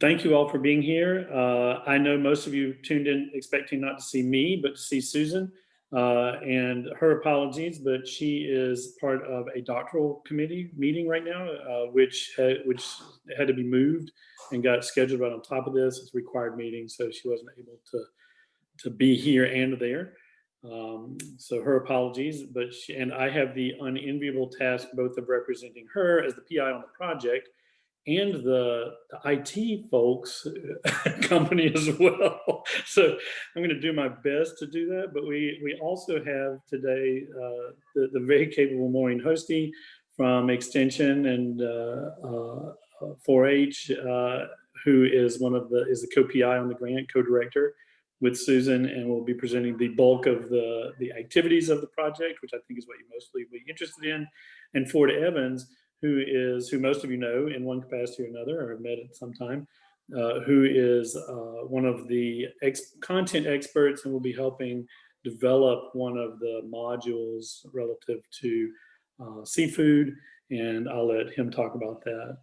Thank you all for being here. I know most of you tuned in expecting not to see me, but to see Susan. And her apologies, but she is part of a doctoral committee meeting right now, which had to be moved and got scheduled right on top of this. It's a required meeting, so she wasn't able to be here and there. So her apologies, but and I have the unenviable task both of representing her as the PI on the project and the IT folks company as well. So I'm going to do my best to do that. But we also have today the very capable Maureen Hosty from Extension and 4-H, who is is the co-PI on the grant, co-director with Susan, and will be presenting the bulk of the activities of the project, which I think is what you mostly be interested in, and Ford Evans, who most of you know in one capacity or another, or have met at some time, who is one of the content experts and will be helping develop one of the modules relative to seafood. And I'll let him talk about that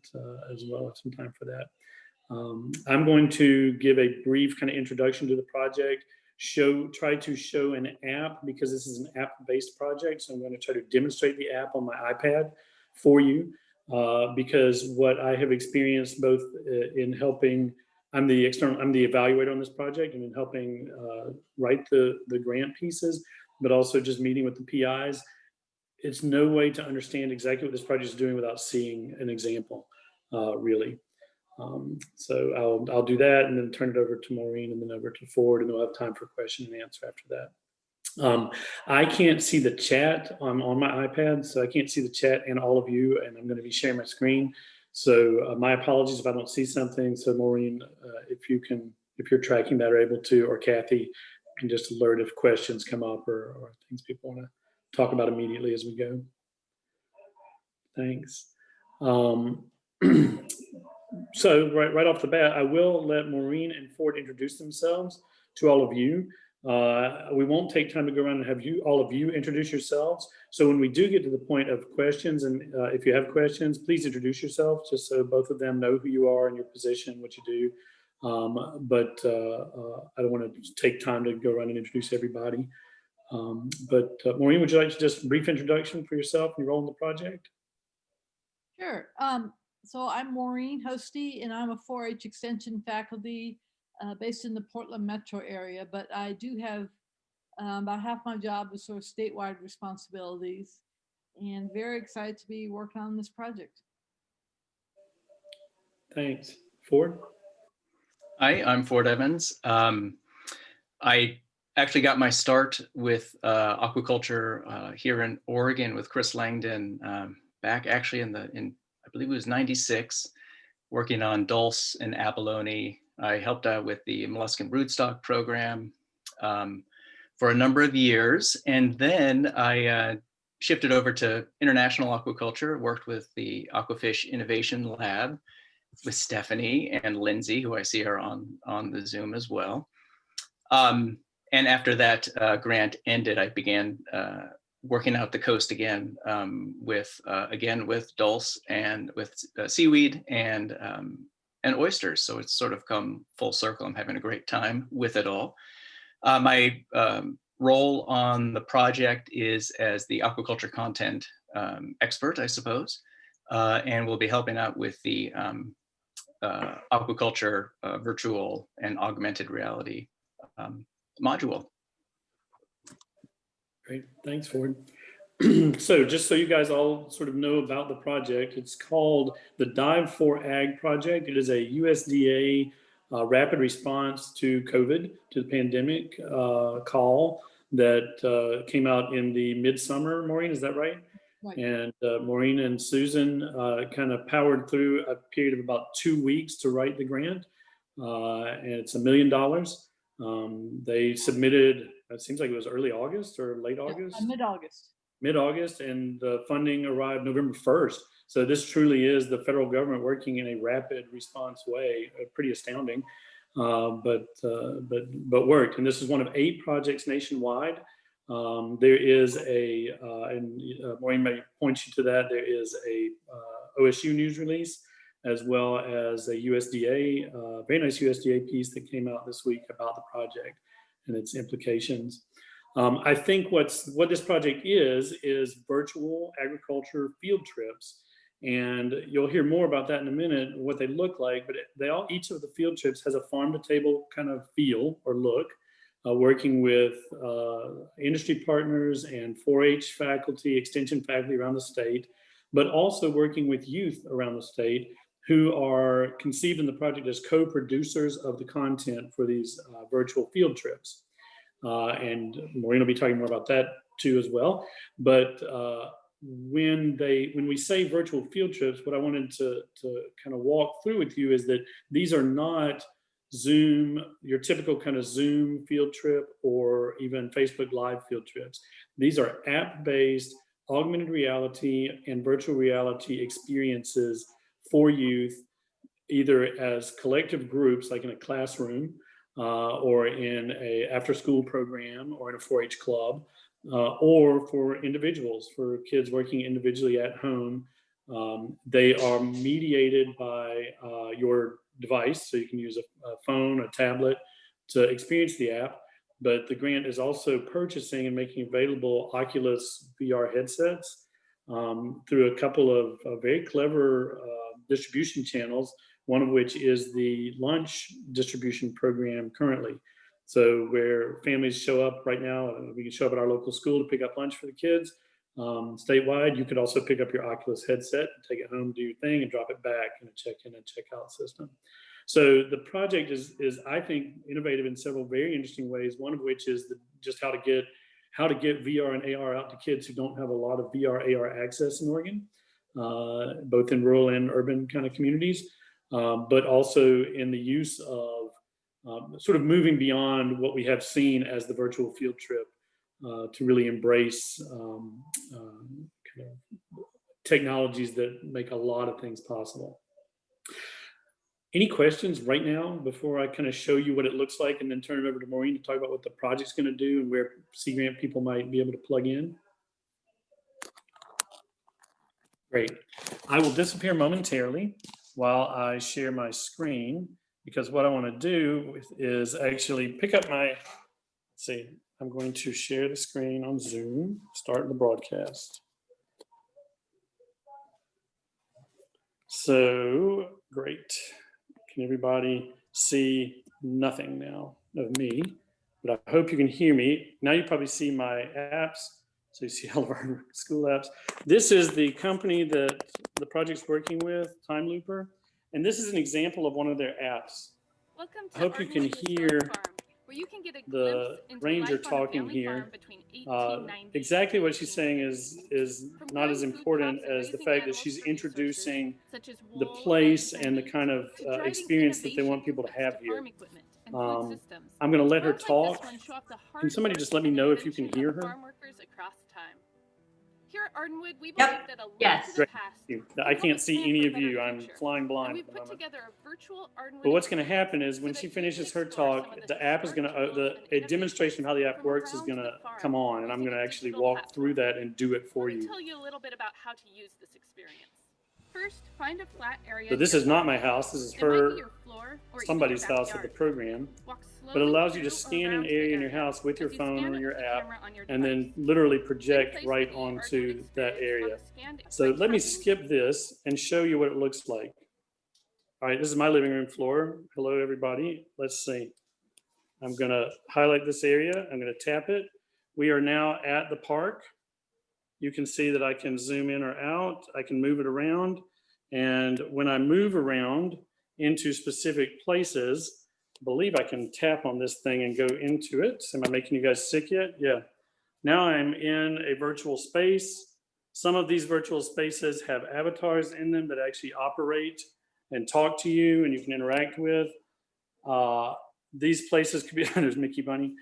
as well. I have some time for that. I'm going to give a brief kind of introduction to the project, try to show an app, because this is an app-based project. So I'm going to try to demonstrate the app on my iPad for you, because what I have experienced both in helping, I'm the evaluator on this project, and in helping write the grant pieces, but also just meeting with the PIs. It's no way to understand exactly what this project is doing without seeing an example, really. So I'll do that and then turn it over to Maureen and then over to Ford, and we'll have time for question and answer after that. I can't see the chat on my iPad, so I can't see the chat and all of you, and I'm going to be sharing my screen. So my apologies if I don't see something. So Maureen, if you're tracking that or able to, or Kathy, can just alert if questions come up or things people want to talk about immediately as we go. Thanks. So right off the bat, I will let Maureen and Ford introduce themselves to all of you. We won't take time to go around and have all of you introduce yourselves. So when we do get to the point of questions, and if you have questions, please introduce yourself, just so both of them know who you are and your position, what you do. But I don't want to take time to go around and introduce everybody. Maureen, would you like to just a brief introduction for yourself and your role in the project? Sure. So I'm Maureen Hosty, and I'm a 4-H Extension faculty based in the Portland metro area, but I do have about half my job is sort of statewide responsibilities, and very excited to be working on this project. Thanks. Ford? Hi, I'm Ford Evans. I actually got my start with aquaculture here in Oregon with Chris Langdon back actually in I believe it was '96, working on dulce and abalone. I helped out with the molluscan broodstock program for a number of years. And then I shifted over to international aquaculture, worked with the Aquafish Innovation Lab with Stephanie and Lindsay, who I see are on the Zoom as well. And after that grant ended, I began working out the coast again with dulce and with seaweed and oysters. So it's sort of come full circle. I'm having a great time with it all. My role on the project is as the aquaculture content expert, I suppose, and we'll be helping out with the aquaculture virtual and augmented reality module. Great, thanks, Ford. So just so you guys all sort of know about the project, it's called the DIVE4Ag project. It is a USDA rapid response to COVID, to the pandemic call that came out in the midsummer. Maureen, is that right? Right. And Maureen and Susan kind of powered through a period of about 2 weeks to write the grant. And it's $1 million. They submitted, it seems like it was early August or late August? Mid-August. Mid-August, and the funding arrived November 1st. So this truly is the federal government working in a rapid response way, pretty astounding, but worked. And this is one of 8 projects nationwide. There is and Maureen may point you to that, there is a OSU news release as well as a USDA, very nice USDA piece that came out this week about the project and its implications. I think what this project is virtual agriculture field trips. And you'll hear more about that in a minute, what they look like, but each of the field trips has a farm to table kind of feel or look, working with industry partners and 4-H faculty, extension faculty around the state, but also working with youth around the state who are conceived in the project as co-producers of the content for these virtual field trips. And Maureen will be talking more about that too as well. But when we say virtual field trips, what I wanted to kind of walk through with you is that these are not Zoom, your typical kind of Zoom field trip or even Facebook Live field trips. These are app-based augmented reality and virtual reality experiences for youth, either as collective groups, like in a classroom, or in a after-school program, or in a 4-H club, or for individuals, for kids working individually at home. They are mediated by your device, so you can use a phone, a tablet to experience the app. But the grant is also purchasing and making available Oculus VR headsets through a couple of very clever distribution channels, one of which is the lunch distribution program currently. So where families show up right now, we can show up at our local school to pick up lunch for the kids. Statewide, you could also pick up your Oculus headset, take it home, do your thing, and drop it back in a check-in and check-out system. So the project is I think, innovative in several very interesting ways, one of which is just how to get VR and AR out to kids who don't have a lot of VR, AR access in Oregon, both in rural and urban kind of communities, but also in the use of sort of moving beyond what we have seen as the virtual field trip to really embrace kind of technologies that make a lot of things possible. Any questions right now before I kind of show you what it looks like and then turn it over to Maureen to talk about what the project's going to do and where Sea Grant people might be able to plug in? Great. I will disappear momentarily while I share my screen, because what I want to do is actually pick up my, let's see, I'm going to share the screen on Zoom, start the broadcast. So, great. Can everybody see nothing now of me? But I hope you can hear me. Now you probably see my apps. So you see all of our school apps. This is the company that the project's working with, Time Looper. And this is an example of one of their apps. Welcome to I hope you can hear Farm, where you can get a the ranger talking here. Exactly what she's saying is not as important as the fact that she's introducing the place and the kind of experience that they want people to have here. I'm going to let her talk. Can somebody just let me know if you can hear her? Here at Ardenwood, we believe that a lot to the past. I can't see any of you. I'm flying blind. We've put together a virtual Ardenwood. But what's going to happen is when she finishes her talk, the app is going to, a demonstration of how the app works is going to come on, and I'm going to actually walk through that and do it for you. Tell you a little bit about how to use this experience. First, find a flat area. So this is not my house. This is somebody's house at the program. But it allows you to scan an area in your house with your phone or your app and then literally project right onto that area. So let me skip this and show you what it looks like. All right, this is my living room floor. Hello, everybody. Let's see. I'm going to highlight this area. I'm going to tap it. We are now at the park. You can see that I can zoom in or out. I can move it around. And when I move around into specific places, I believe I can tap on this thing and go into it. Am I making you guys sick yet? Yeah. Now I'm in a virtual space. Some of these virtual spaces have avatars in them that actually operate and talk to you and you can interact with. These places could be, there's Mickey Bunny.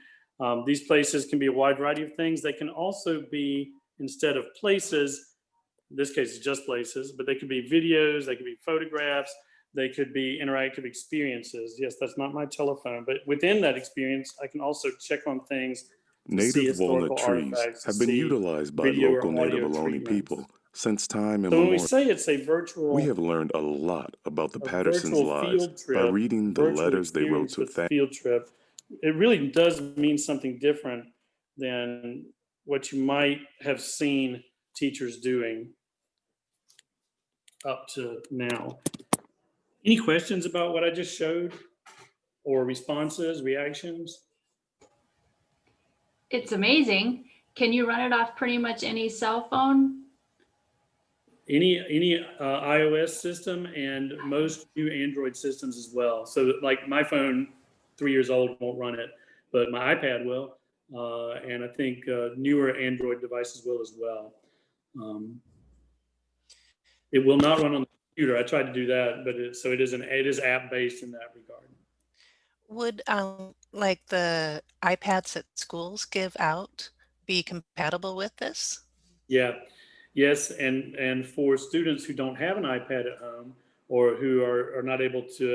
These places can be a wide variety of things. They can also be, instead of places, in this case it's just places, but they could be videos, they could be photographs, they could be interactive experiences. Yes, that's not my telephone, but within that experience, I can also check on things. Native walnut trees have been utilized by local Native Ohlone people Since time So when we immemorial, say it's a we virtual have learned a lot about the a Pattersons' virtual lives field by trip, reading the virtual letters they wrote experience to with families. field trip, it really does mean something different than what you might have seen teachers doing up to now. Any questions about what I just showed, or responses, reactions? It's amazing. Can you run it off pretty much any cell phone? Any iOS system and most new Android systems as well. So like my phone, 3 years old, won't run it, but my iPad will, and I think newer Android devices will as well. It will not run on the computer. I tried to do that, but it is app based in that regard. Would like the iPads that schools give out be compatible with this? Yeah, yes, and for students who don't have an iPad at home or who are not able to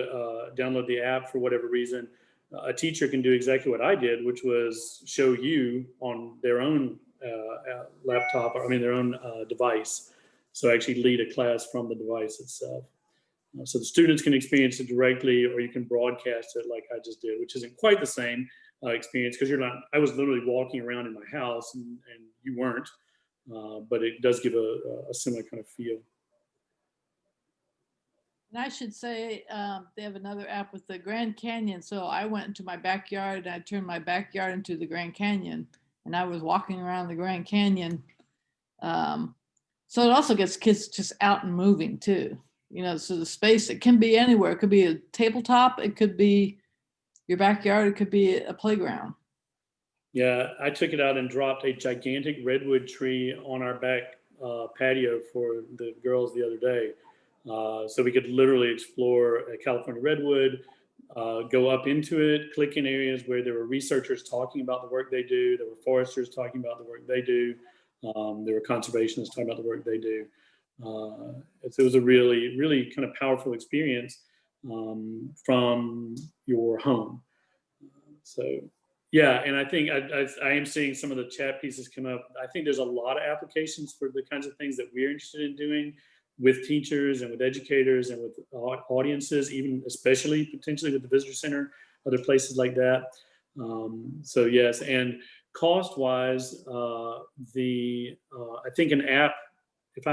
download the app for whatever reason, a teacher can do exactly what I did, which was show you on their own laptop, or I mean their own device. So actually lead a class from the device itself. So the students can experience it directly, or you can broadcast it like I just did, which isn't quite the same experience because you're not. I was literally walking around in my house, and you weren't. But it does give a similar kind of feel. And I should say they have another app with the Grand Canyon. So I went into my backyard and I turned my backyard into the Grand Canyon, and I was walking around the Grand Canyon. So it also gets kids just out and moving too. You know, so the space, it can be anywhere. It could be a tabletop. It could be your backyard. It could be a playground. Yeah, I took it out and dropped a gigantic redwood tree on our back patio for the girls the other day. So we could literally explore a California redwood, go up into it, click in areas where there were researchers talking about the work they do, there were foresters talking about the work they do, there were conservationists talking about the work they do. So it was a really, really kind of powerful experience from your home. So yeah, and I think I am seeing some of the chat pieces come up. I think there's a lot of applications for the kinds of things that we're interested in doing with teachers and with educators and with audiences, even especially potentially with the visitor center, other places like that. So yes, and cost-wise, I think an app, if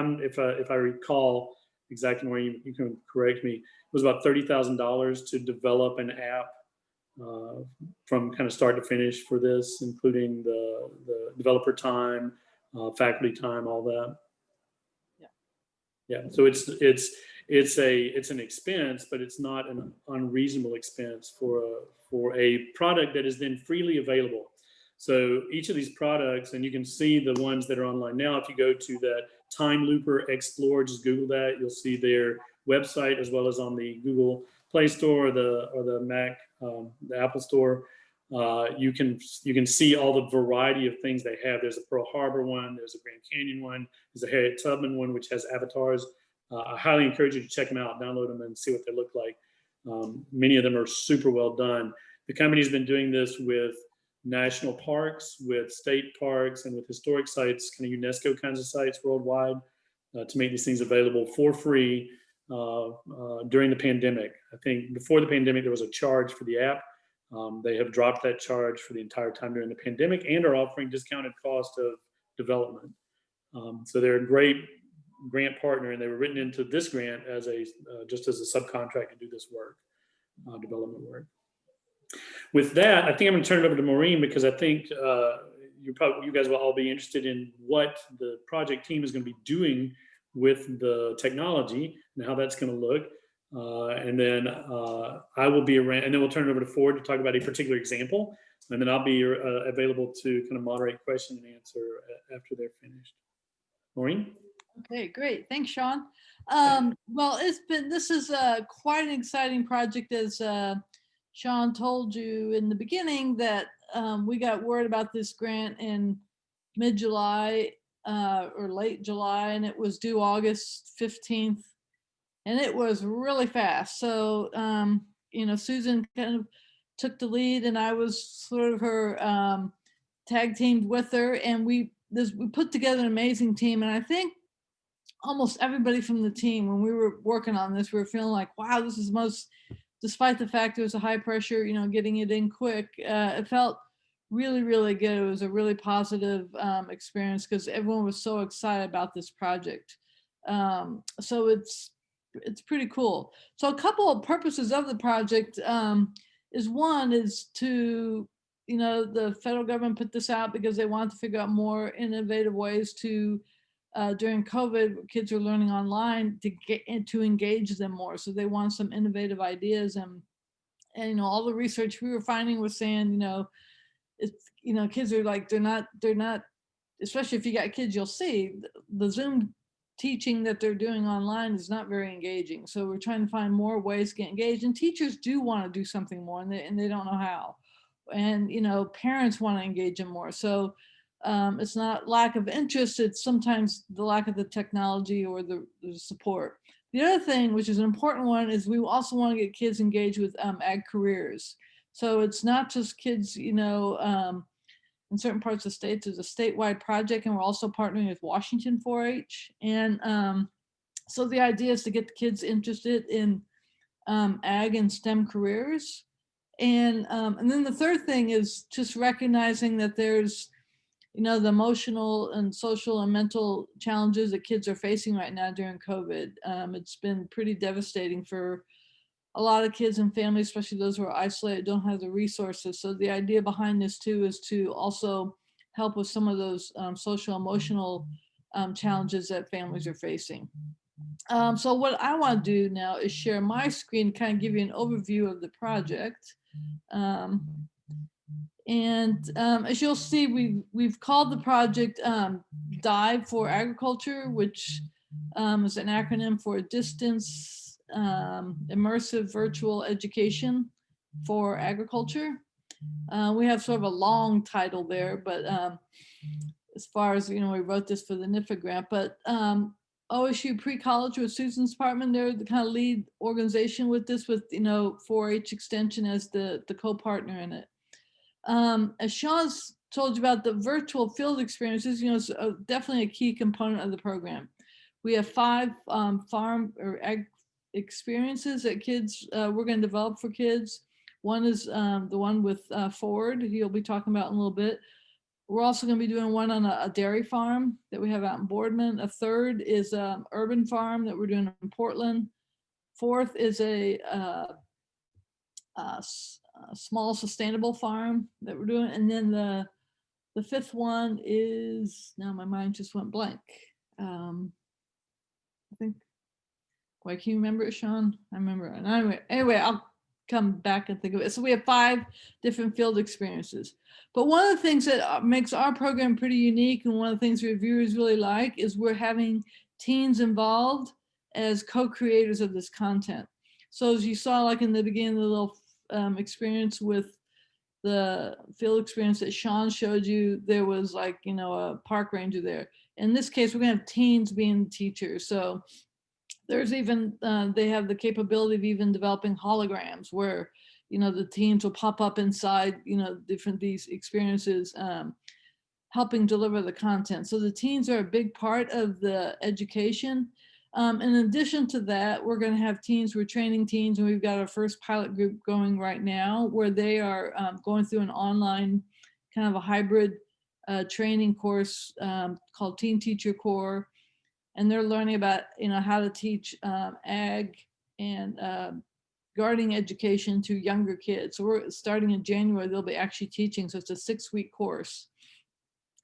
I recall exactly, where you can correct me, it was about $30,000 to develop an app from kind of start to finish for this, including the developer time, faculty time, all that. Yeah. So it's an expense, but it's not an unreasonable expense for a product that is then freely available. So each of these products, and you can see the ones that are online now. If you go to that Time Looper Explore, just Google that, you'll see their website as well as on the Google Play Store or the Mac, the Apple Store. You can see all the variety of things they have. There's a Pearl Harbor one, there's a Grand Canyon one, there's a Harriet Tubman one, which has avatars. I highly encourage you to check them out, download them, and see what they look like. Many of them are super well done. The company's been doing this with national parks, with state parks, and with historic sites, kind of UNESCO kinds of sites worldwide, to make these things available for free during the pandemic. I think before the pandemic, there was a charge for the app. They have dropped that charge for the entire time during the pandemic and are offering discounted cost of development. So they're a great grant partner, and they were written into this grant as just as a subcontract to do this work, development work. With that, I think I'm going to turn it over to Maureen, because I think you guys will all be interested in what the project team is going to be doing with the technology and how that's going to look. And then I will be around, and then we'll turn it over to Ford to talk about a particular example, and then I'll be available to kind of moderate question and answer after they're finished. Maureen? Okay, great. Thanks, Sean. Well, this is quite an exciting project, as Sean told you in the beginning, that we got word about this grant in mid-July or late July, and it was due August 15th. And it was really fast. So, Susan kind of took the lead, and I was sort of her tag teamed with her, and we put together an amazing team. And I think almost everybody from the team, when we were working on this, we were feeling like, wow, this is despite the fact it was a high pressure, getting it in quick, it felt really, really good. It was a really positive experience because everyone was so excited about this project. So it's pretty cool. So a couple of purposes of the project is to, the federal government put this out because they want to figure out more innovative ways to, during COVID, kids are learning online to engage them more. So they want some innovative ideas, and all the research we were finding was saying, it's, kids are like, they're not, especially if you got kids, you'll see the Zoom teaching that they're doing online is not very engaging. So we're trying to find more ways to get engaged, and teachers do want to do something more, and they don't know how. And, parents want to engage them more. So it's not lack of interest, it's sometimes the lack of the technology or the support. The other thing, which is an important one, is we also want to get kids engaged with ag careers. So it's not just kids, in certain parts of the states, there's a statewide project, and we're also partnering with Washington 4-H. And so the idea is to get the kids interested in ag and STEM careers. And then the third thing is just recognizing that there's, the emotional and social and mental challenges that kids are facing right now during COVID. It's been pretty devastating for a lot of kids and families, especially those who are isolated, don't have the resources. So the idea behind this too is to also help with some of those social emotional challenges that families are facing. So what I want to do now is share my screen, kind of give you an overview of the project. As you'll see, we've called the project DIVE4Agriculture, which is an acronym for Distance Immersive Virtual Education for Agriculture. We have sort of a long title there, but as far as, we wrote this for the NIFA grant, but OSU Pre-College with Susan's department, they're the kind of lead organization with this, with 4-H Extension as the co-partner in it. As Sean's told you about the virtual field experiences, it's definitely a key component of the program. We have 5 farm or ag experiences that kids, we're going to develop for kids. One is the one with Ford, he'll be talking about in a little bit. We're also going to be doing one on a dairy farm that we have out in Boardman. A third is an urban farm that we're doing in Portland. Fourth is a small sustainable farm that we're doing. And then the fifth one is, now my mind just went blank. I think, why, can you remember it, Sean? I remember it. Anyway, I'll come back and think of it. So we have 5 different field experiences. But one of the things that makes our program pretty unique, and one of the things reviewers really like, is we're having teens involved as co-creators of this content. So as you saw, like in the beginning of the little experience with the field experience that Sean showed you, there was like, a park ranger there. In this case, we're gonna have teens being teachers. So there's even, they have the capability of even developing holograms where, the teens will pop up inside, different these experiences, helping deliver the content. So the teens are a big part of the education. In addition to that, we're going to have teens, we're training teens, and we've got our first pilot group going right now where they are going through an online kind of a hybrid training course called Teen Teacher Core. And they're learning about, how to teach ag and gardening education to younger kids. So we're starting in January, they'll be actually teaching. So it's a 6-week course.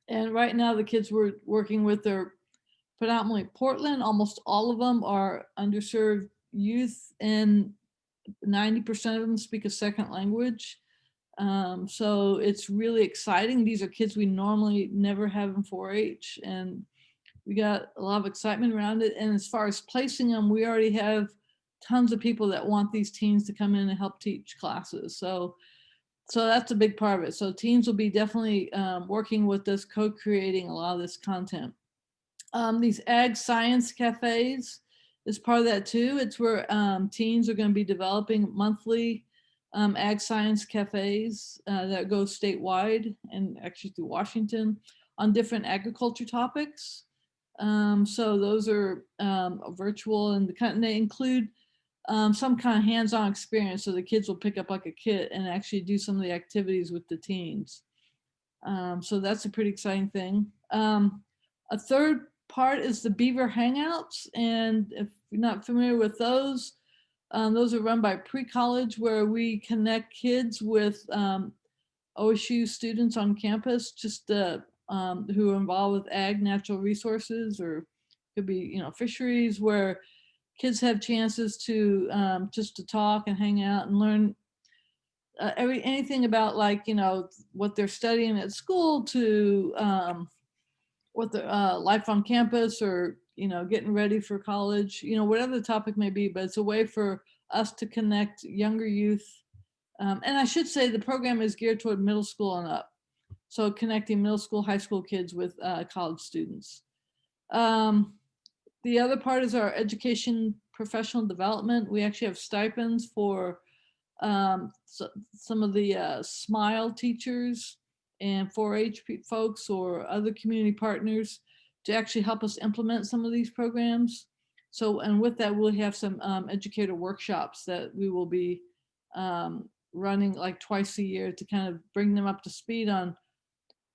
And right now the kids we're working with are predominantly Portland. Almost all of them are underserved youth, and 90% of them speak a second language. So it's really exciting. These are kids we normally never have in 4-H, and we got a lot of excitement around it. And as far as placing them, we already have tons of people that want these teens to come in and help teach classes. So that's a big part of it. So teens will be definitely working with us, co-creating a lot of this content. These ag science cafes is part of that too. It's where teens are going to be developing monthly ag science cafes that go statewide and actually through Washington on different agriculture topics. So those are virtual, and they include some kind of hands-on experience. So the kids will pick up like a kit and actually do some of the activities with the teens. So that's a pretty exciting thing. A third part is the Beaver Hangouts. And if you're not familiar with those are run by pre-college, where we connect kids with OSU students on campus, just who are involved with ag, natural resources, or could be, fisheries, where kids have chances to just to talk and hang out and learn anything about, like, what they're studying at school, to what the life on campus, or getting ready for college, whatever the topic may be. But it's a way for us to connect younger youth. And I should say the program is geared toward middle school and up, so connecting middle school, high school kids with college students. The other part is our education professional development. We actually have stipends for some of the SMILE teachers and 4-H folks or other community partners to actually help us implement some of these programs. So, and with that, we'll have some educator workshops that we will be running like twice a year to kind of bring them up to speed on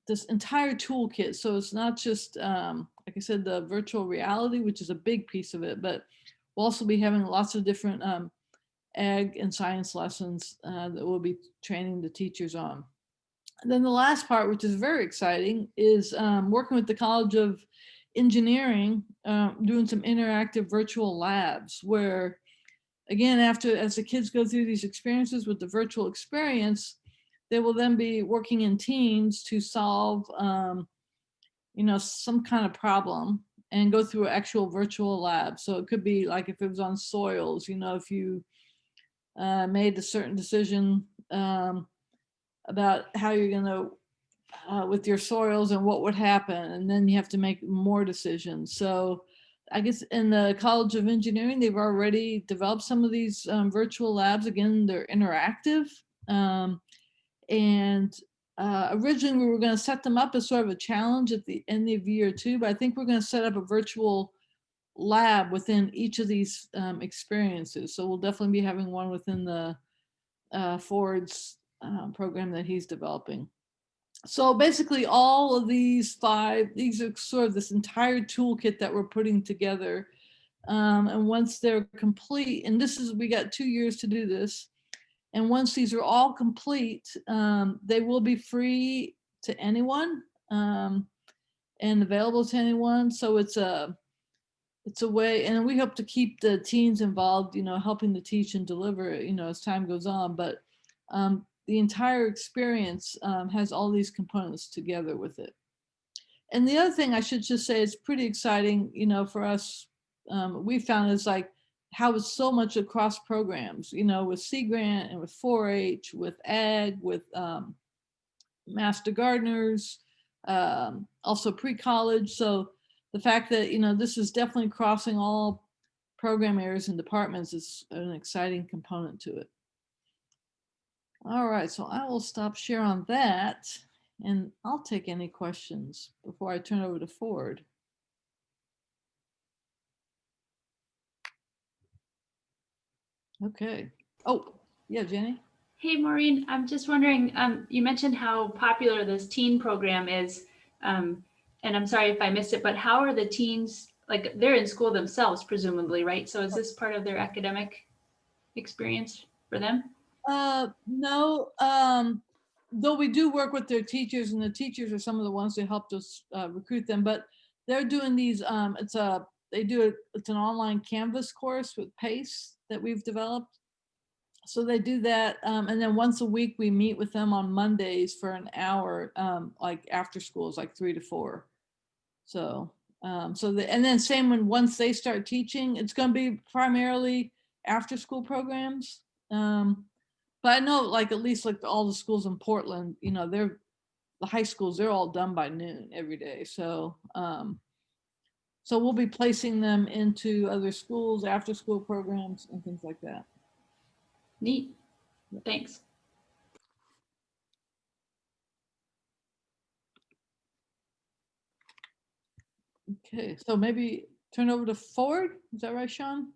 this entire toolkit. So it's not just, like I said, the virtual reality, which is a big piece of it, but we'll also be having lots of different ag and science lessons that we'll be training the teachers on. And then the last part, which is very exciting, is working with the College of Engineering, doing some interactive virtual labs where, again, as the kids go through these experiences with the virtual experience, they will then be working in teams to solve, some kind of problem and go through an actual virtual lab. So it could be like if it was on soils, if you made a certain decision about how you're going to, with your soils and what would happen. And then you have to make more decisions. So I guess in the College of Engineering, they've already developed some of these virtual labs. Again, they're interactive. Originally we were going to set them up as sort of a challenge at the end of year 2, but I think we're going to set up a virtual lab within each of these experiences. So we'll definitely be having one within the Ford's program that he's developing. So basically all of these are sort of this entire toolkit that we're putting together. And once they're complete, and we got 2 years to do this. And once these are all complete, they will be free to anyone and available to anyone. So it's a way, and we hope to keep the teens involved, helping to teach and deliver, as time goes on. But the entire experience has all these components together with it. And the other thing I should just say, it's pretty exciting, for us. We found is like how it's so much across programs, with Sea Grant and with 4-H, with Ag, with Master Gardeners, also pre-college. So the fact that, this is definitely crossing all program areas and departments is an exciting component to it. All right, so I will stop share on that, and I'll take any questions before I turn over to Ford. Okay. Oh, yeah, Jenny. Hey, Maureen, I'm just wondering, you mentioned how popular this teen program is, and I'm sorry if I missed it, but how are the teens, like they're in school themselves, presumably, right? So is this part of their academic experience for them? No, though we do work with their teachers, and the teachers are some of the ones that helped us recruit them, but they're doing these, it's an online Canvas course with PACE that we've developed. So they do that, and then once a week we meet with them on Mondays for an hour, like after schools, like 3 to 4. So, and then same once they start teaching, it's going to be primarily after school programs. But I know, like at least like all the schools in Portland, the high schools, they're all done by noon every day. So, so we'll be placing them into other schools, after school programs, and things like that. Neat. Thanks. Okay, so maybe turn over to Ford. Is that right, Sean?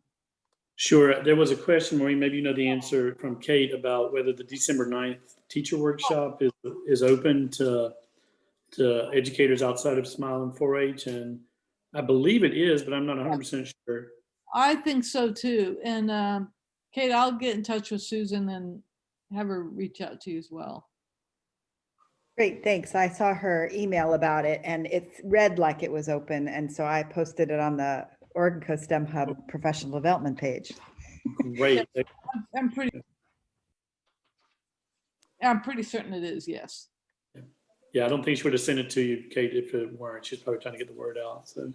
Sure. There was a question, Maureen, maybe you know the answer from Kate about whether the December 9th teacher workshop is open to educators outside of Smile and 4-H. And I believe it is, but I'm not 100% sure. I think so too. And Kate, I'll get in touch with Susan and have her reach out to you as well. Great, thanks. I saw her email about it and it read like it was open. And so I posted it on the Oregon Coast STEM Hub professional development page. Great. I'm pretty certain it is, yes. Yeah, I don't think she would have sent it to you, Kate, if it weren't. She's probably trying to get the word out. So,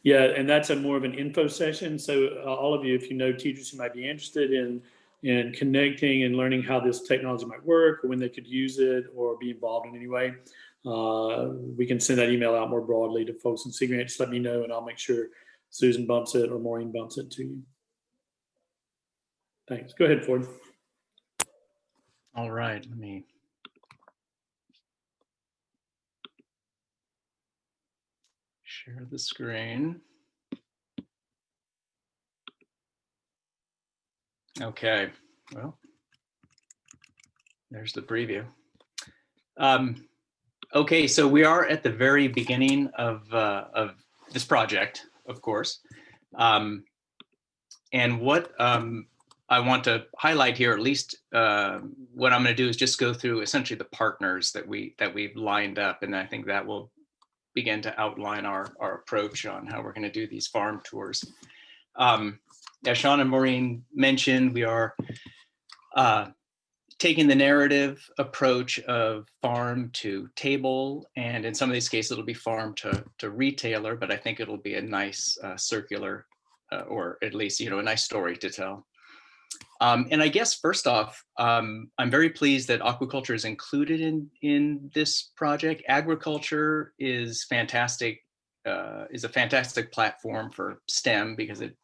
yeah, and that's a more of an info session. So, all of you, if you know teachers who might be interested in connecting and learning how this technology might work, or when they could use it, or be involved in any way, we can send that email out more broadly to folks in Sea Grant. Just let me know, and I'll make sure Susan bumps it or Maureen bumps it to you. Thanks. Go ahead, Ford. All right, let me. Share the screen. Okay, well, there's the preview. Okay, so we are at the very beginning of this project, of course. And what I want to highlight here, at least what I'm going to do is just go through essentially the partners that we've lined up, and I think that will begin to outline our approach on how we're going to do these farm tours. As Sean and Maureen mentioned, we are taking the narrative approach of farm to table, and in some of these cases, it'll be farm to retailer, but I think it'll be a nice circular, or at least, a nice story to tell. And I guess first off, I'm very pleased that aquaculture is included in this project. Agriculture is fantastic, is a fantastic platform for STEM because it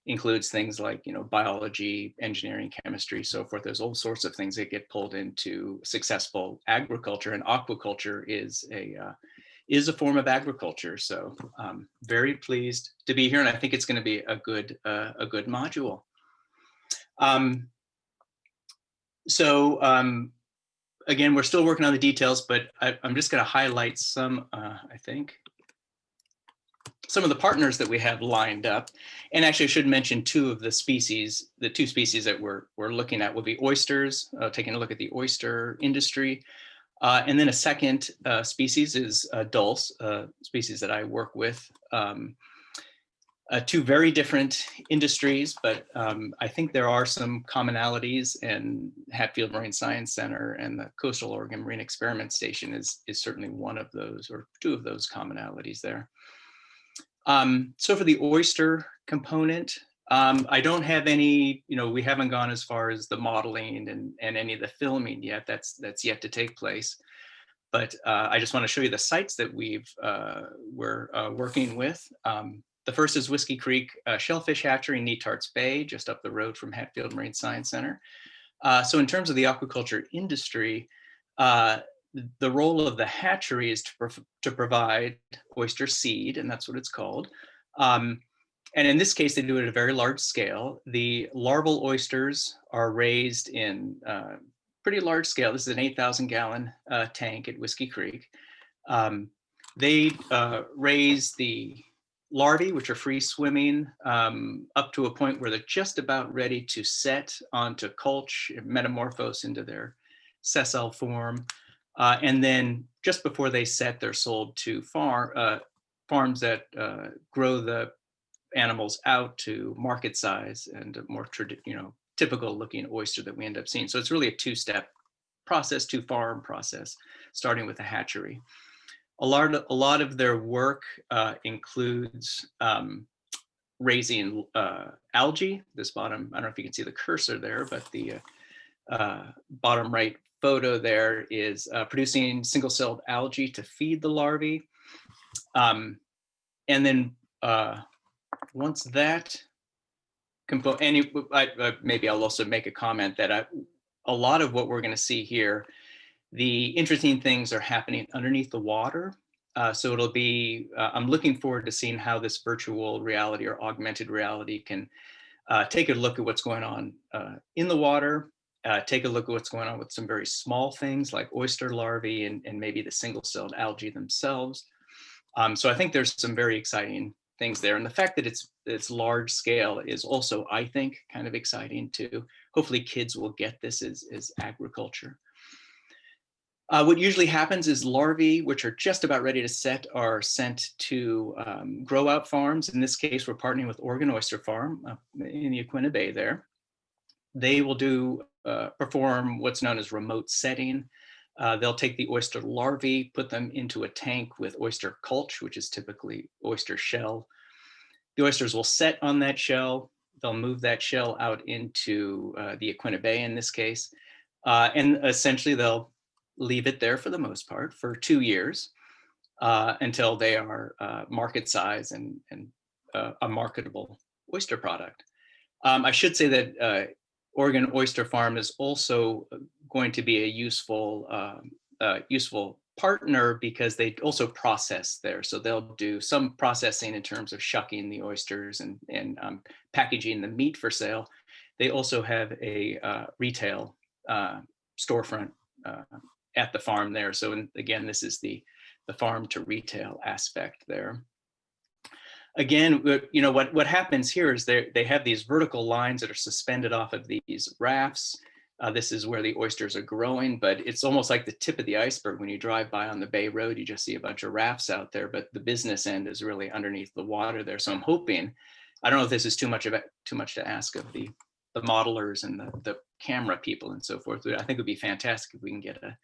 includes things like biology, engineering, chemistry, so forth. There's all sorts of things that get pulled into successful agriculture, and aquaculture is a form of agriculture. So very pleased to be here, and I think it's going to be a good module. Again, we're still working on the details, but I'm just going to highlight some, I think, some of the partners that we have lined up. And actually I should mention two of the species, the two species that we're looking at will be oysters, taking a look at the oyster industry. And then a second species is Dulce, species that I work with. Two very different industries, but I think there are some commonalities, and Hatfield Marine Science Center and the Coastal Oregon Marine Experiment Station is certainly one of those, or two of those commonalities there. So for the oyster component, I don't have any, we haven't gone as far as the modeling and any of the filming yet. That's yet to take place. But I just want to show you the sites that we're working with. The first is Whiskey Creek Shellfish Hatchery in Nitarts Bay, just up the road from Hatfield Marine Science Center. So in terms of the aquaculture industry, the role of the hatchery is to provide oyster seed, and that's what it's called. And in this case, they do it at a very large scale. The larval oysters are raised in pretty large scale. This is an 8,000 gallon tank at Whiskey Creek. They raise the larvae, which are free swimming, up to a point where they're just about ready to set onto culch, metamorphose into their sessile form. And then just before they set, they're sold to farms that grow the animals out to market size and a more typical looking oyster that we end up seeing. So it's really a two-step process, two-farm process, starting with the hatchery. A lot of their work includes raising algae. This bottom, I don't know if you can see the cursor there, but the bottom right photo there is producing single-celled algae to feed the larvae. And then once that component, maybe I'll also make a comment that a lot of what we're going to see here, the interesting things are happening underneath the water. So it'll be, I'm looking forward to seeing how this virtual reality or augmented reality can take a look at what's going on in the water, take a look at what's going on with some very small things like oyster larvae and maybe the single-celled algae themselves. So I think there's some very exciting things there. And the fact that it's large scale is also, I think, kind of exciting too. Hopefully kids will get this as agriculture. What usually happens is larvae, which are just about ready to set, are sent to grow out farms. In this case, we're partnering with Oregon Oyster Farm in the Uinta Bay there. They will perform what's known as remote setting. They'll take the oyster larvae, put them into a tank with oyster culture, which is typically oyster shell. The oysters will set on that shell. They'll move that shell out into the Uinta Bay in this case. And essentially they'll leave it there for the most part for 2 years until they are market size and a marketable oyster product. I should say that Oregon Oyster Farm is also going to be a useful partner because they also process there. So they'll do some processing in terms of shucking the oysters and packaging the meat for sale. They also have a retail storefront at the farm there. So again, this is the farm to retail aspect there. Again, you know, what happens here is they have these vertical lines that are suspended off of these rafts. This is where the oysters are growing, but it's almost like the tip of the iceberg. When you drive by on the Bay Road, you just see a bunch of rafts out there, but the business end is really underneath the water there. So I'm hoping, I don't know if this is too much to ask of the modelers and the camera people and so forth, but I think it would be fantastic if we can get a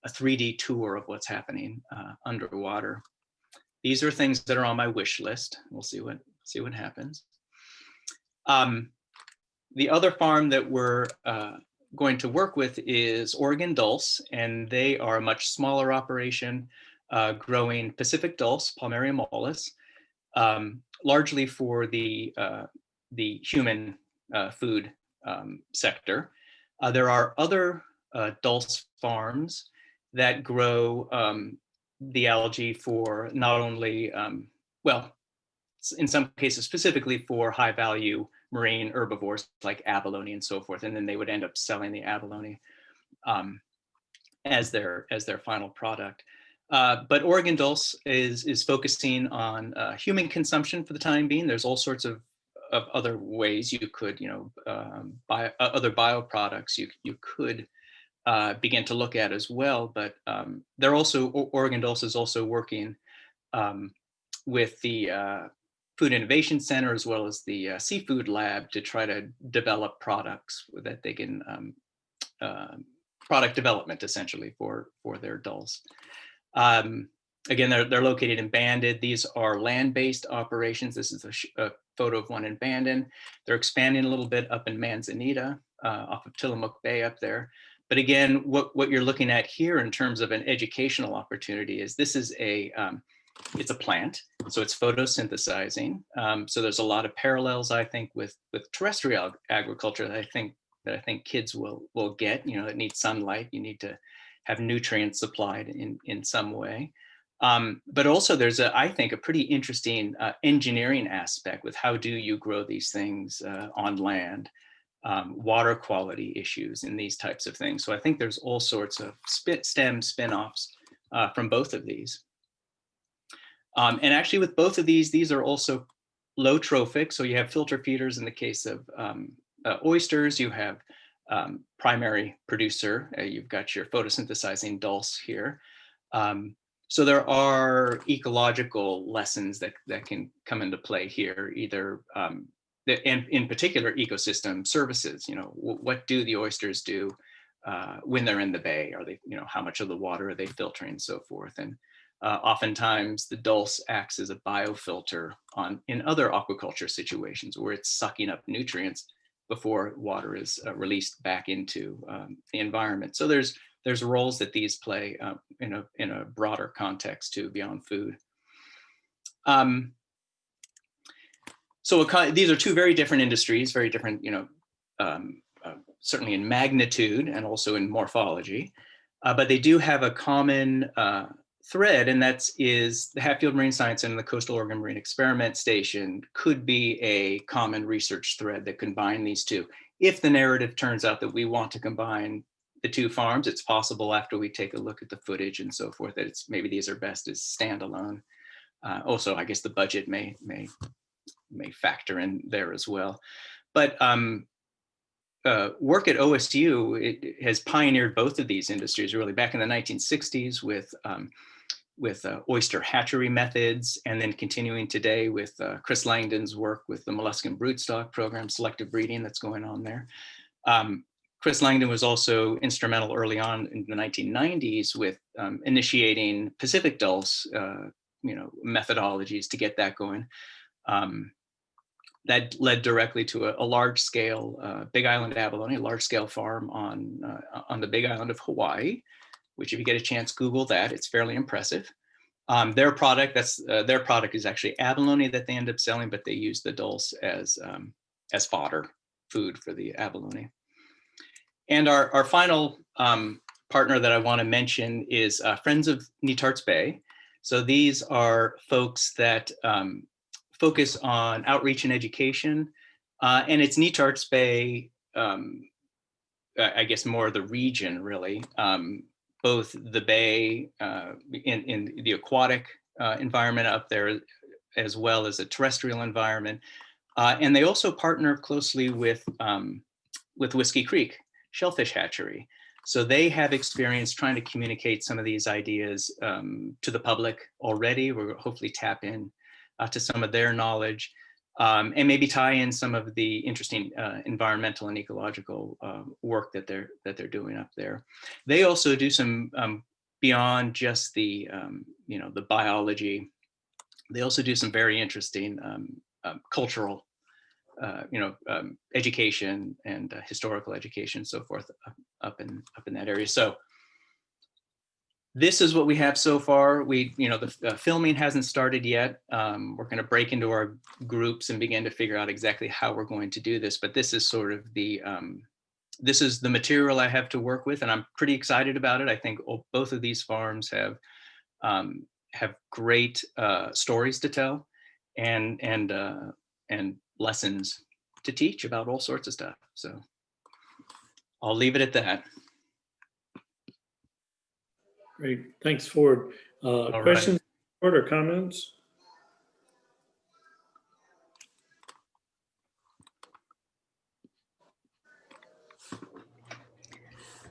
3D tour of what's happening underwater. These are things that are on my wish list. We'll see what happens. The other farm that we're going to work with is Oregon Dulce, and they are a much smaller operation growing Pacific dulse, Palmaria mollis, largely for the human food sector. There are other dulse farms that grow the algae for not only, well, in some cases specifically for high value marine herbivores like abalone and so forth, and then they would end up selling the abalone as their final product. But Oregon Dulce is focusing on human consumption for the time being. There's all sorts of other ways you could, you know, buy other bioproducts you could begin to look at as well. But they're also, Oregon Dulce is also working with the Food Innovation Center as well as the Seafood Lab to try to develop products that they can, product development essentially for their dulse. Again, they're located in Bandon. These are land-based operations. This is a photo of one in Bandon. They're expanding a little bit up in Manzanita off of Tillamook Bay up there. But again, what you're looking at here in terms of an educational opportunity is this is it's a plant, so it's photosynthesizing. So there's a lot of parallels, I think, with terrestrial agriculture that I think kids will get. You know, it needs sunlight. You need to have nutrients supplied in some way. But also there's I think a pretty interesting engineering aspect with how do you grow these things on land, water quality issues and these types of things. So I think there's all sorts of STEM spinoffs from both of these. And actually with both of these are also low trophic. So you have filter feeders in the case of oysters, you have primary producer, you've got your photosynthesizing dulse here. So there are ecological lessons that can come into play here, either, and in particular ecosystem services. You know, what do the oysters do when they're in the bay? Are they, you know, how much of the water are they filtering and so forth? And oftentimes the dulse acts as a biofilter in other aquaculture situations where it's sucking up nutrients before water is released back into the environment. So there's roles that these play in a broader context too, beyond food. So these are two very different industries, very different, you know, certainly in magnitude and also in morphology, but they do have a common thread, and is the Hatfield Marine Science Center and the Coastal Oregon Marine Experiment Station could be a common research thread that combine these two. If the narrative turns out that we want to combine the two farms, it's possible after we take a look at the footage and so forth that it's maybe these are best as standalone. Also, I guess the budget may factor in there as well. But work at OSU, it has pioneered both of these industries really back in the 1960s with oyster hatchery methods, and then continuing today with Chris Langdon's work with the molluscan broodstock program, selective breeding that's going on there. Chris Langdon was also instrumental early on in the 1990s with initiating Pacific Dulce, methodologies to get that going. That led directly to a large-scale Big Island abalone, a large-scale farm on the Big Island of Hawaii, which if you get a chance, Google that. It's fairly impressive. Their product is actually abalone that they end up selling, but they use the dulse as fodder food for the abalone. And our final partner that I want to mention is Friends of Nitarts Bay. So these are folks that focus on outreach and education, and it's Nitarts Bay, I guess more the region really, both the bay in the aquatic environment up there, as well as a terrestrial environment. And they also partner closely with Whiskey Creek Shellfish Hatchery. So they have experience trying to communicate some of these ideas to the public already. We'll hopefully tap in to some of their knowledge and maybe tie in some of the interesting environmental and ecological work that they're doing up there. They also do some beyond just the the biology. They also do some very interesting cultural education and historical education, so forth, up in that area. So this is what we have so far. The filming hasn't started yet. We're going to break into our groups and begin to figure out exactly how we're going to do this. But this is sort of the material I have to work with, and I'm pretty excited about it. I think both of these farms have great stories to tell, and lessons to teach about all sorts of stuff. So I'll leave it at that. Great, thanks, Ford. Questions, Ford, or comments?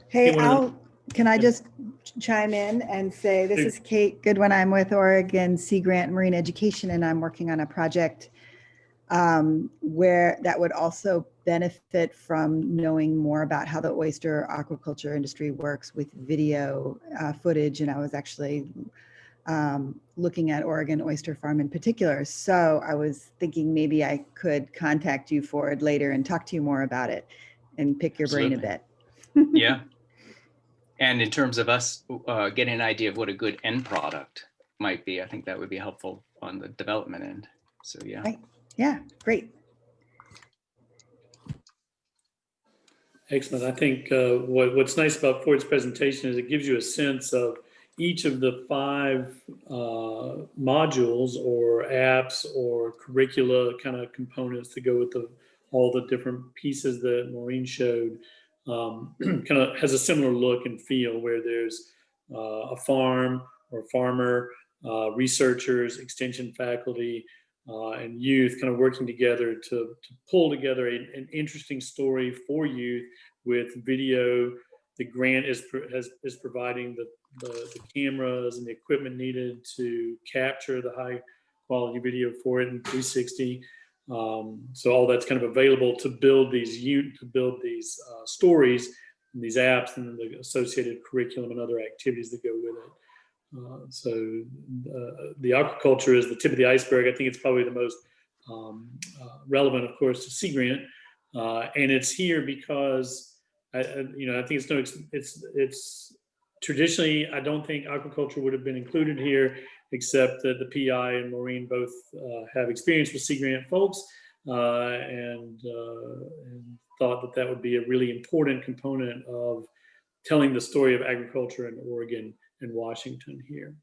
Hey, can I just chime in and say, this is Kate Goodwin. I'm with Oregon Sea Grant Marine Education, and I'm working on a project where that would also benefit from knowing more about how the oyster aquaculture industry works with video footage. And I was actually looking at Oregon Oyster Farm in particular. So I was thinking maybe I could contact you, Ford, later and talk to you more about it and pick your brain a bit. Yeah. And in terms of us getting an idea of what a good end product might be, I think that would be helpful on the development end. So yeah. Right. Yeah, great. Excellent. I think what's nice about Ford's presentation is it gives you a sense of each of the 5 modules or apps or curricula kind of components to go with all the different pieces that Maureen showed. Kind of has a similar look and feel, where there's a farm or farmer, researchers, extension faculty, and youth kind of working together to pull together an interesting story for youth with video. The grant is providing the cameras and the equipment needed to capture the high quality video for it in 360. So all that's kind of available to build these stories and these apps and the associated curriculum and other activities that go with it. So the aquaculture is the tip of the iceberg. I think it's probably the most relevant, of course, to Sea Grant, and it's here because I think it's traditionally, I don't think aquaculture would have been included here, except that the PI and Maureen both have experience with Sea Grant folks, and thought that would be a really important component of telling the story of agriculture in Oregon and Washington here.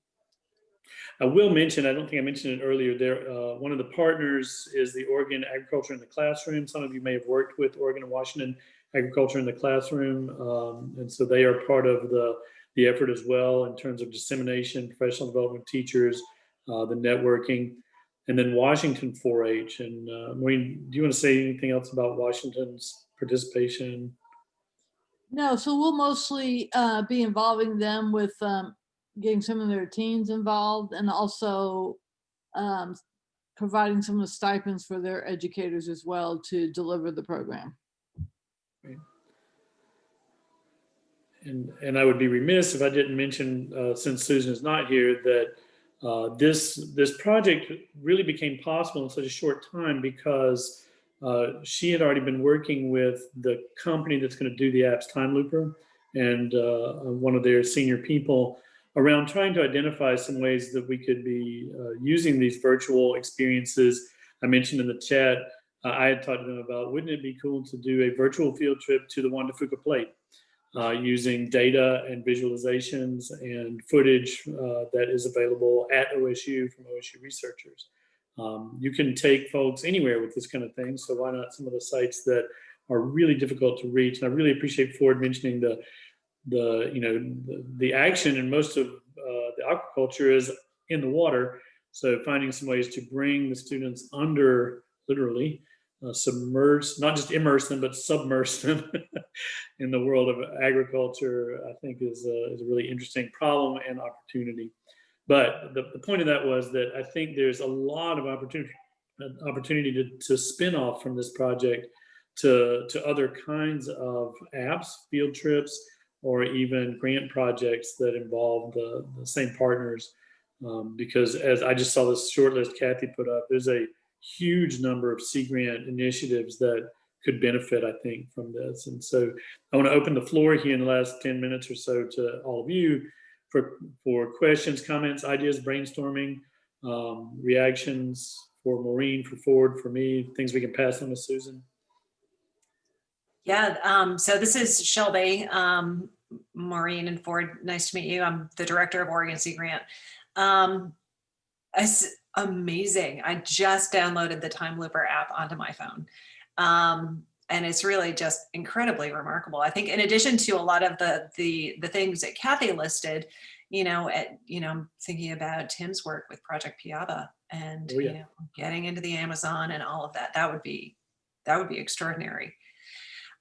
I will mention, I don't think I mentioned it earlier, there, one of the partners is the Oregon Agriculture in the Classroom. Some of you may have worked with Oregon and Washington Agriculture in the Classroom. And so they are part of the effort as well in terms of dissemination, professional development, teachers, the networking, and then Washington 4-H. And Maureen, do you want to say anything else about Washington's participation? No, so we'll mostly be involving them with getting some of their teens involved, and also providing some of the stipends for their educators as well to deliver the program. Right. And I would be remiss if I didn't mention, since Susan is not here, that this project really became possible in such a short time because she had already been working with the company that's going to do the apps, Time Looper, and one of their senior people around trying to identify some ways that we could be using these virtual experiences. I mentioned in the chat, I had talked to them about, wouldn't it be cool to do a virtual field trip to the Juan de Fuca Plate using data and visualizations and footage that is available at OSU from OSU researchers. You can take folks anywhere with this kind of thing, so why not some of the sites that are really difficult to reach? And I really appreciate Ford mentioning the action in most of the aquaculture is in the water. So finding some ways to bring the students under, literally, submerge, not just immerse them, but submerge them in the world of agriculture, I think is a really interesting problem and opportunity. But the point of that was that I think there's a lot of opportunity to spin off from this project to other kinds of apps, field trips, or even grant projects that involve the same partners. Because as I just saw this short list Kathy put up, there's a huge number of Sea Grant initiatives that could benefit, I think, from this. And so I want to open the floor here in the last 10 minutes or so to all of you for questions, comments, ideas, brainstorming, reactions for Maureen, for Ford, for me, things we can pass on to Susan. Yeah, so this is Shelby, Maureen and Ford, nice to meet you. I'm the director of Oregon Sea Grant. It's amazing. I just downloaded the Time Looper app onto my phone. And it's really just incredibly remarkable. I think in addition to a lot of the things that Kathy listed, thinking about Tim's work with Project Piaba and getting into the Amazon and all of that, that would be extraordinary.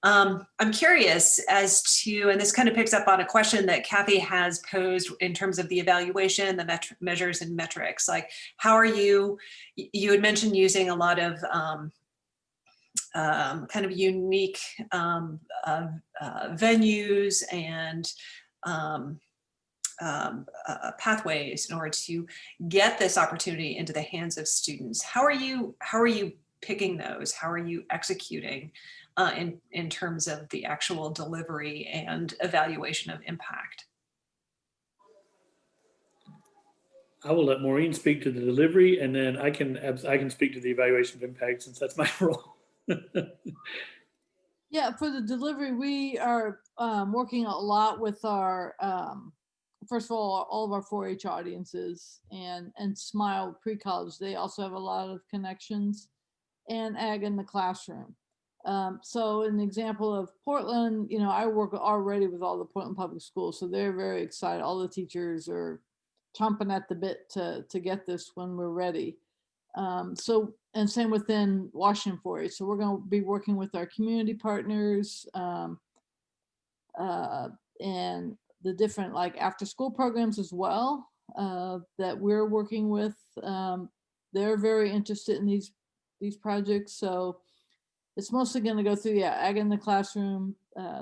I'm curious as to, and this kind of picks up on a question that Kathy has posed in terms of the evaluation, the measures and metrics. Like, how are you had mentioned using a lot of kind of unique venues and pathways in order to get this opportunity into the hands of students. How are you picking those? How are you executing in terms of the actual delivery and evaluation of impact? I will let Maureen speak to the delivery, and then I can speak to the evaluation of impact, since that's my role. Yeah, for the delivery, we are working a lot with our, first of all of our 4-H audiences and SMILE pre-college. They also have a lot of connections, and Ag in the Classroom. So an example of Portland, I work already with all the Portland public schools, so they're very excited. All the teachers are chomping at the bit to get this when we're ready. And same within Washington 4-H. So we're going to be working with our community partners and the different after school programs as well that we're working with. They're very interested in these projects. So it's mostly going to go through, Ag in the Classroom,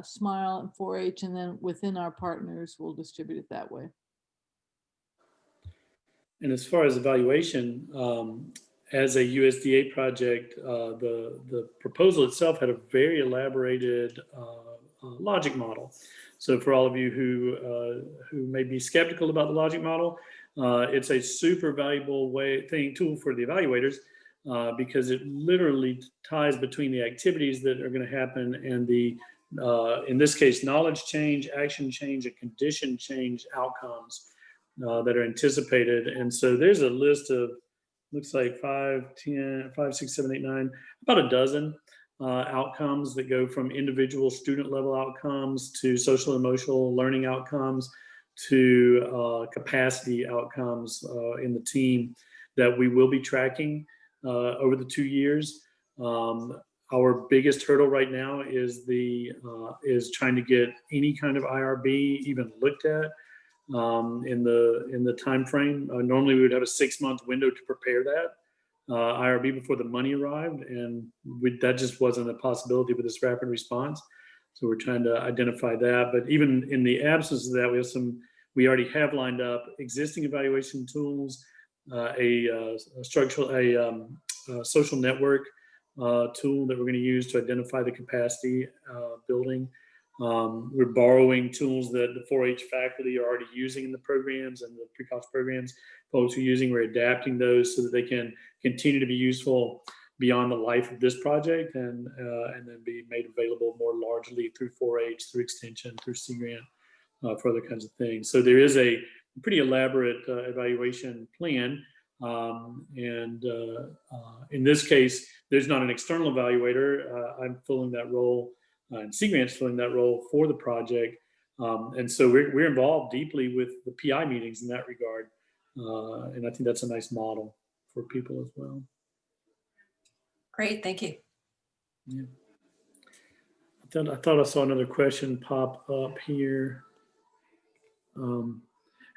SMILE, and 4-H, and then within our partners, we'll distribute it that way. And as far as evaluation, as a USDA project, the proposal itself had a very elaborated logic model. So for all of you who may be skeptical about the logic model, it's a super valuable tool for the evaluators because it literally ties between the activities that are going to happen and the, in this case, knowledge change, action change, and condition change outcomes that are anticipated. And so there's a list of, looks like 5, 6, 7, 8, 9, about a dozen outcomes that go from individual student level outcomes to social emotional learning outcomes to capacity outcomes in the team that we will be tracking over the 2 years. Our biggest hurdle right now is trying to get any kind of IRB even looked at in the time frame. Normally we would have a 6-month window to prepare that IRB before the money arrived, and that just wasn't a possibility with this rapid response. So we're trying to identify that. But even in the absence of that, we already have lined up existing evaluation tools, a social network tool that we're going to use to identify the capacity building. We're borrowing tools that the 4-H faculty are already using in the programs and the pre-college programs. Folks are using, we're adapting those so that they can continue to be useful beyond the life of this project, and then be made available more largely through 4-H, through extension, through Sea Grant, for other kinds of things. So there is a pretty elaborate evaluation plan. In this case, there's not an external evaluator. I'm filling that role, and Sea Grant's filling that role for the project. And so we're involved deeply with the PI meetings in that regard. And I think that's a nice model for people as well. Great, thank you. Yeah. I thought I saw another question pop up here.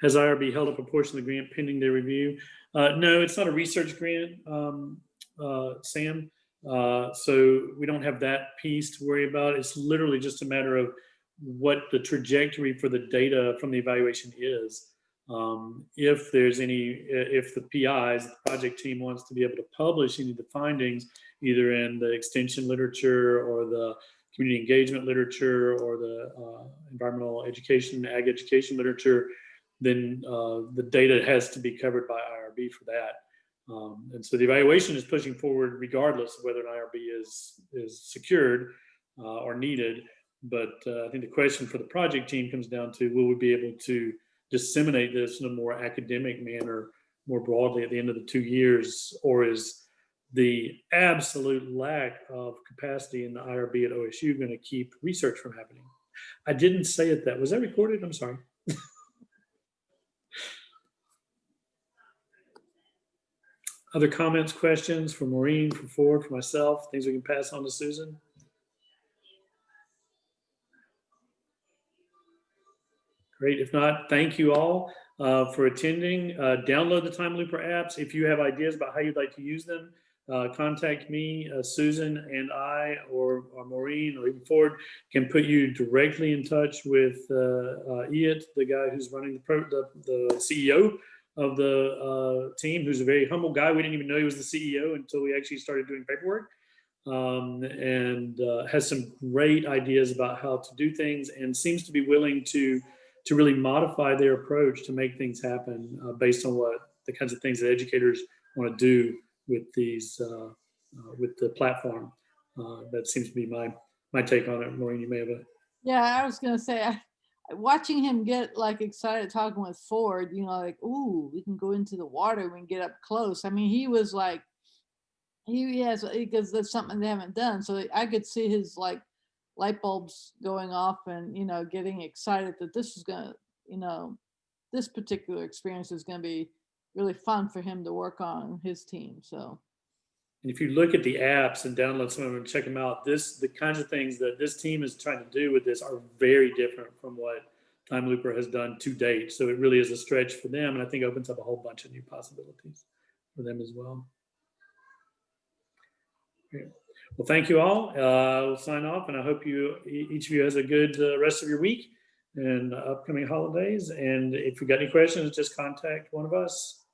Has IRB held up a portion of the grant pending their review? No, it's not a research grant, Sam. So we don't have that piece to worry about. It's literally just a matter of what the trajectory for the data from the evaluation is. If the PIs, the project team, wants to be able to publish any of the findings, either in the extension literature or the community engagement literature or the environmental education, ag education literature, then the data has to be covered by IRB for that. And so the evaluation is pushing forward regardless of whether an IRB is secured or needed. But I think the question for the project team comes down to, will we be able to disseminate this in a more academic manner more broadly at the end of the 2 years, or is the absolute lack of capacity in the IRB at OSU going to keep research from happening? I didn't say it that. Was that recorded? I'm sorry. Other comments, questions for Maureen, for Ford, for myself, things we can pass on to Susan? Great. If not, thank you all for attending. Download the Time Looper apps. If you have ideas about how you'd like to use them, contact me, Susan, and I, or Maureen, or even Ford can put you directly in touch with Iat, the guy who's running the CEO of the team, who's a very humble guy. We didn't even know he was the CEO until we actually started doing paperwork, and has some great ideas about how to do things, and seems to be willing to really modify their approach to make things happen based on what the kinds of things that educators want to do with these with the platform. That seems to be my take on it. Maureen, you may have a. Yeah, I was gonna say, watching him get like excited talking with Ford, you know, like, ooh, we can go into the water, we can get up close. I mean, he was like, because that's something they haven't done. So I could see his like light bulbs going off, and, you know, getting excited that this is gonna, you know, this particular experience is gonna be really fun for him to work on his team. So. And if you look at the apps and download some of them and check them out, the kinds of things that this team is trying to do with this are very different from what Time Looper has done to date. So it really is a stretch for them, and I think opens up a whole bunch of new possibilities for them as well. Okay. Well, thank you all. We'll sign off, and I hope each of you has a good rest of your week and upcoming holidays. And if you've got any questions, just contact one of us.